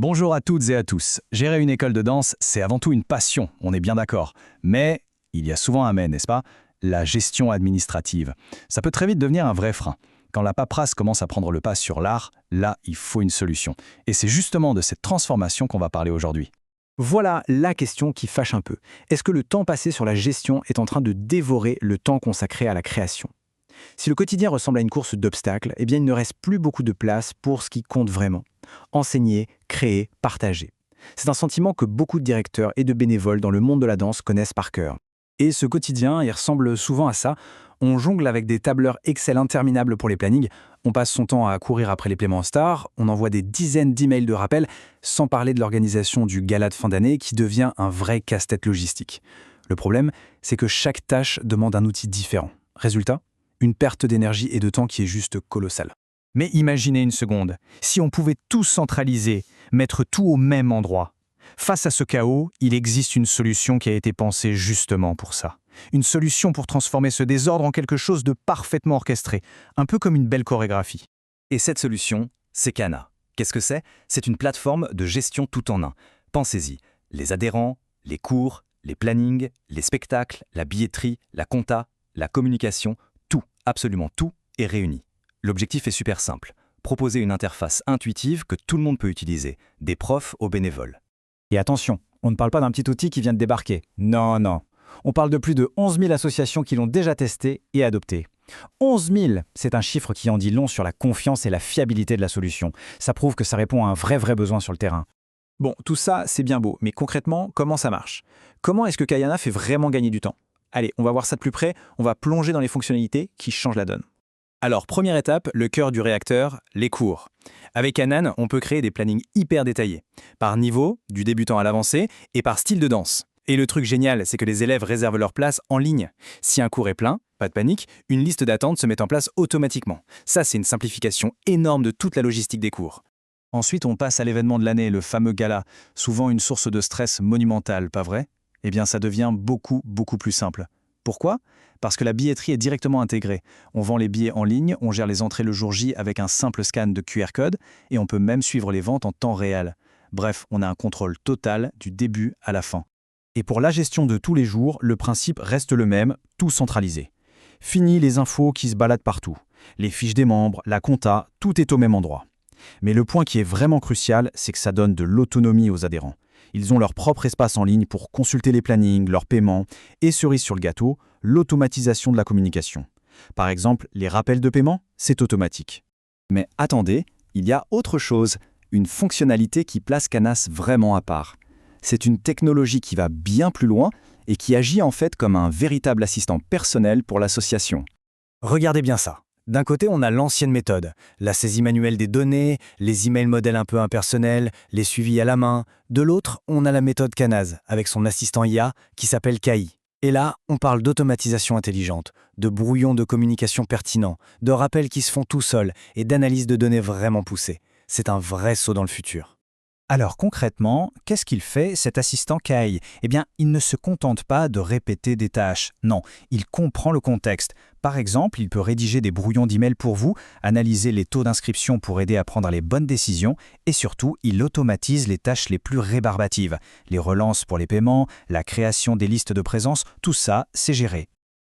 Bonjour à toutes et à tous. Gérer une école de danse, c'est avant tout une passion, on est bien d'accord. Mais il y a souvent un mais, n'est-ce pas? La gestion administrative. Ça peut très vite devenir un vrai frein. Quand la paperasse commence à prendre le pas sur l'art, là, il faut une solution. Et c'est justement de cette transformation qu'on va parler aujourd'hui. Voilà la question qui fâche un peu. Est-ce que le temps passé sur la gestion est en train de dévorer le temps consacré à la création? Si le quotidien ressemble à une course d'obstacles, eh bien il ne reste plus beaucoup de place pour ce qui compte vraiment. Enseigner, créer, partager. C'est un sentiment que beaucoup de directeurs et de bénévoles dans le monde de la danse connaissent par cœur. Et ce quotidien, il ressemble souvent à ça. On jongle avec des tableurs Excel interminables pour les plannings, on passe son temps à courir après les paiements stars, on envoie des dizaines d'emails de rappel, sans parler de l'organisation du gala de fin d'année qui devient un vrai casse-tête logistique. Le problème, c'est que chaque tâche demande un outil différent. Résultat, une perte d'énergie et de temps qui est juste colossale. Mais imaginez une seconde, si on pouvait tout centraliser, mettre tout au même endroit. Face à ce chaos, il existe une solution qui a été pensée justement pour ça. Une solution pour transformer ce désordre en quelque chose de parfaitement orchestré, un peu comme une belle chorégraphie. Et cette solution, c'est Kana. Qu'est-ce que c'est? C'est une plateforme de gestion tout en un. Pensez-y, les adhérents, les cours, les plannings, les spectacles, la billetterie, la compta, la communication, tout, absolument tout est réuni. L'objectif est super simple, proposer une interface intuitive que tout le monde peut utiliser, des profs aux bénévoles. Et attention, on ne parle pas d'un petit outil qui vient de débarquer. Non, non. On parle de plus de 11 000 associations qui l'ont déjà testé et adopté. 11 000, c'est un chiffre qui en dit long sur la confiance et la fiabilité de la solution. Ça prouve que ça répond à un vrai besoin sur le terrain. Bon, tout ça, c'est bien beau, mais concrètement, comment ça marche? Comment est-ce que Kayana fait vraiment gagner du temps? Allez, on va voir ça de plus près, on va plonger dans les fonctionnalités qui changent la donne. Alors, première étape, le cœur du réacteur, les cours. Avec Anan, on peut créer des plannings hyper détaillés, par niveau, du débutant à l'avancé, et par style de danse. Et le truc génial, c'est que les élèves réservent leur place en ligne. Si un cours est plein, pas de panique, une liste d'attente se met en place automatiquement. Ça, c'est une simplification énorme de toute la logistique des cours. Ensuite, on passe à l'événement de l'année, le fameux gala, souvent une source de stress monumentale, pas vrai? Eh bien, ça devient beaucoup plus simple. Pourquoi? Parce que la billetterie est directement intégrée. On vend les billets en ligne, on gère les entrées le jour J avec un simple scan de QR code et on peut même suivre les ventes en temps réel. Bref, on a un contrôle total du début à la fin. Et pour la gestion de tous les jours, le principe reste le même, tout centralisé. Fini les infos qui se baladent partout. Les fiches des membres, la compta, tout est au même endroit. Mais le point qui est vraiment crucial, c'est que ça donne de l'autonomie aux adhérents. Ils ont leur propre espace en ligne pour consulter les plannings, leurs paiements et, cerise sur le gâteau, l'automatisation de la communication. Par exemple, les rappels de paiement, c'est automatique. Mais attendez, il y a autre chose, une fonctionnalité qui place Canas vraiment à part. C'est une technologie qui va bien plus loin et qui agit en fait comme un véritable assistant personnel pour l'association. Regardez bien ça. D'un côté, on a l'ancienne méthode, la saisie manuelle des données, les emails modèles un peu impersonnels, les suivis à la main. De l'autre, on a la méthode Canaz, avec son assistant IA qui s'appelle KI. Et là, on parle d'automatisation intelligente, de brouillons de communication pertinents, de rappels qui se font tout seuls et d'analyse de données vraiment poussée. C'est un vrai saut dans le futur. Alors concrètement, qu'est-ce qu'il fait cet assistant KI? Eh bien, il ne se contente pas de répéter des tâches. Non, il comprend le contexte. Par exemple, il peut rédiger des brouillons d'emails pour vous, analyser les taux d'inscription pour aider à prendre les bonnes décisions et surtout, il automatise les tâches les plus rébarbatives. Les relances pour les paiements, la création des listes de présence, tout ça, c'est géré.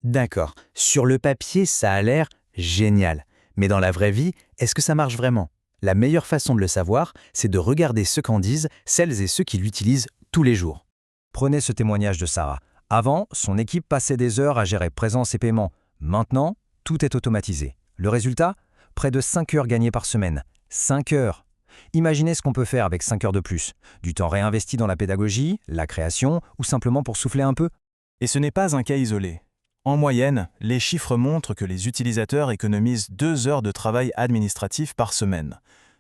D'accord, sur le papier, ça a l'air génial. Mais dans la vraie vie, est-ce que ça marche vraiment? La meilleure façon de le savoir, c'est de regarder ce qu'en disent celles et ceux qui l'utilisent tous les jours. Prenez ce témoignage de Sarah. Avant, son équipe passait des heures à gérer présence et paiement. Maintenant, tout est automatisé. Le résultat? Près de 5 heures gagnées par semaine. 5 heures! Imaginez ce qu'on peut faire avec 5 heures de plus. Du temps réinvesti dans la pédagogie, la création ou simplement pour souffler un peu. Et ce n'est pas un cas isolé. En moyenne, les chiffres montrent que les utilisateurs économisent 2 heures de travail administratif par semaine.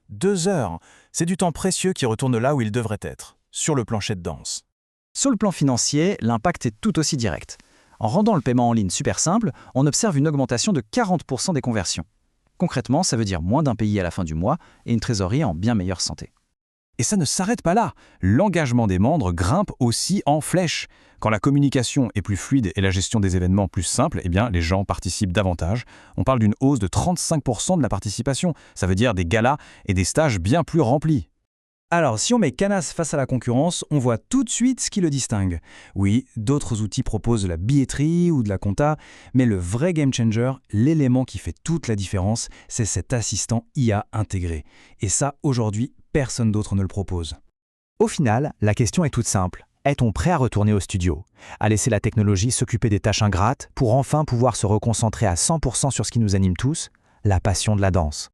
2 heures, c'est du temps précieux qui retourne là où il devrait être, sur le plancher de danse. Sur le plan financier, l'impact est tout aussi direct. En rendant le paiement en ligne super simple, on observe une augmentation de 40% des conversions. Concrètement, ça veut dire moins d'impayés à la fin du mois et une trésorerie en bien meilleure santé. Et ça ne s'arrête pas là. L'engagement des membres grimpe aussi en flèche. Quand la communication est plus fluide et la gestion des événements plus simple, eh bien, les gens participent davantage. On parle d'une hausse de 35% de la participation. Ça veut dire des galas et des stages bien plus remplis. Alors, si on met Cannas face à la concurrence, on voit tout de suite ce qui le distingue. Oui, d'autres outils proposent de la billetterie ou de la compta, mais le vrai game changer, l'élément qui fait toute la différence, c'est cet assistant IA intégré. Et ça, aujourd'hui, personne d'autre ne le propose. Au final, la question est toute simple. Est-on prêt à retourner au studio? À laisser la technologie s'occuper des tâches ingrates pour enfin pouvoir se reconcentrer à 100% sur ce qui nous anime tous, la passion de la danse?